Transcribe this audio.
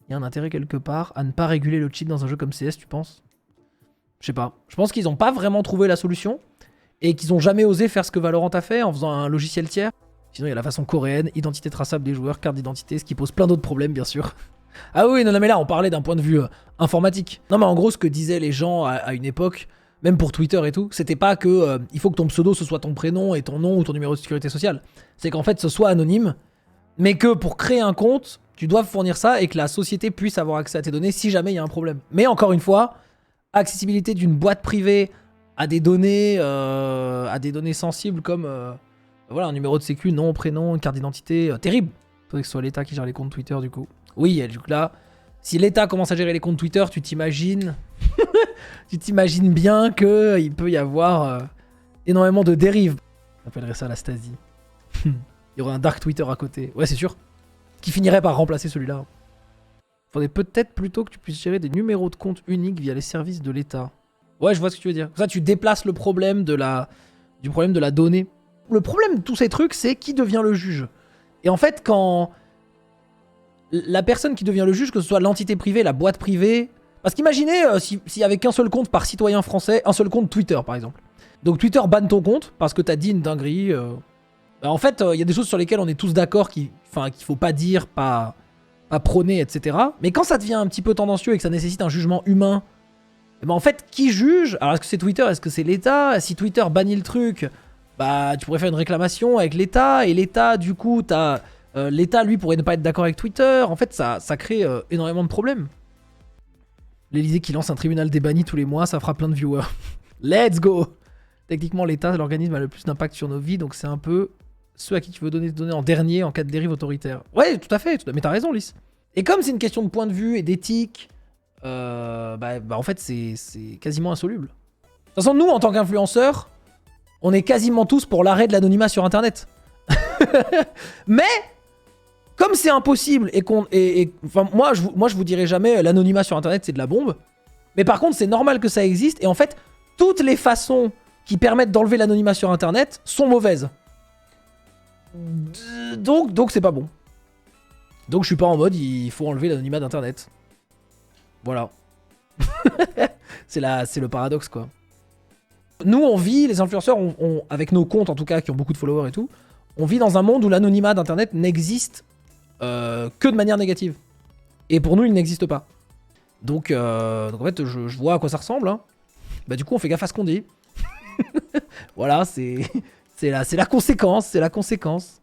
Il y a un intérêt quelque part à ne pas réguler le cheat dans un jeu comme CS, tu penses? Je sais pas. Je pense qu'ils ont pas vraiment trouvé la solution et qu'ils ont jamais osé faire ce que Valorant a fait en faisant un logiciel tiers. Sinon, il y a la façon coréenne, identité traçable des joueurs, carte d'identité, ce qui pose plein d'autres problèmes, bien sûr. Ah oui, non, mais là, on parlait d'un point de vue informatique. Non, mais en gros, ce que disaient les gens à une époque, même pour Twitter et tout, c'était pas que il faut que ton pseudo ce soit ton prénom et ton nom ou ton numéro de sécurité sociale. C'est qu'en fait, ce soit anonyme, mais que pour créer un compte, tu dois fournir ça et que la société puisse avoir accès à tes données si jamais il y a un problème. Mais encore une fois, accessibilité d'une boîte privée à des données sensibles comme voilà, un numéro de sécu, nom, prénom, une carte d'identité, terrible. Faudrait que ce soit l'État qui gère les comptes Twitter du coup. Oui, et du coup là, si l'État commence à gérer les comptes Twitter, tu t'imagines tu t'imagines bien qu'il peut y avoir énormément de dérives. On appellerait ça la Stasi. Il y aurait un dark Twitter à côté. Ouais, c'est sûr. Qui finirait par remplacer celui-là. Faudrait peut-être plutôt que tu puisses gérer des numéros de compte uniques via les services de l'État. Ouais, je vois ce que tu veux dire. Ça, tu déplaces le problème de la donnée. Le problème de tous ces trucs, c'est qui devient le juge. Et en fait, quand la personne qui devient le juge, que ce soit l'entité privée, la boîte privée... Parce qu'imaginez s'il y avait qu'un seul compte par citoyen français, un seul compte Twitter, par exemple. Donc Twitter banne ton compte parce que t'as dit une dinguerie. Bah, en fait, il y a des choses sur lesquelles on est tous d'accord qu'il faut pas dire, pas prôner, etc. Mais quand ça devient un petit peu tendancieux et que ça nécessite un jugement humain, et ben en fait, qui juge? Alors est-ce que c'est Twitter? Est-ce que c'est l'État? Si Twitter bannit le truc, bah tu pourrais faire une réclamation avec l'État, et l'État, du coup, l'État, lui, pourrait ne pas être d'accord avec Twitter. En fait, ça crée énormément de problèmes. L'Elysée qui lance un tribunal des bannis tous les mois, ça fera plein de viewers. Let's go! Techniquement, l'État, l'organisme a le plus d'impact sur nos vies, donc c'est un peu ceux à qui tu veux donner des données en dernier en cas de dérive autoritaire. Ouais, tout à fait, mais t'as raison, Lys. Et comme c'est une question de point de vue et d'éthique, en fait, c'est quasiment insoluble. De toute façon, nous, en tant qu'influenceurs, on est quasiment tous pour l'arrêt de l'anonymat sur Internet. Mais, comme c'est impossible moi, je vous dirai jamais l'anonymat sur Internet, c'est de la bombe. Mais par contre, c'est normal que ça existe. Et en fait, toutes les façons qui permettent d'enlever l'anonymat sur Internet sont mauvaises. Donc c'est pas bon. Donc je suis pas en mode il faut enlever l'anonymat d'Internet. Voilà. C'est le paradoxe, quoi. Nous, on vit, les influenceurs, avec nos comptes en tout cas, qui ont beaucoup de followers et tout, on vit dans un monde où l'anonymat d'Internet n'existe que de manière négative. Et pour nous, il n'existe pas. Donc en fait, je vois à quoi ça ressemble. Hein. Bah du coup, on fait gaffe à ce qu'on dit. Voilà, c'est la conséquence,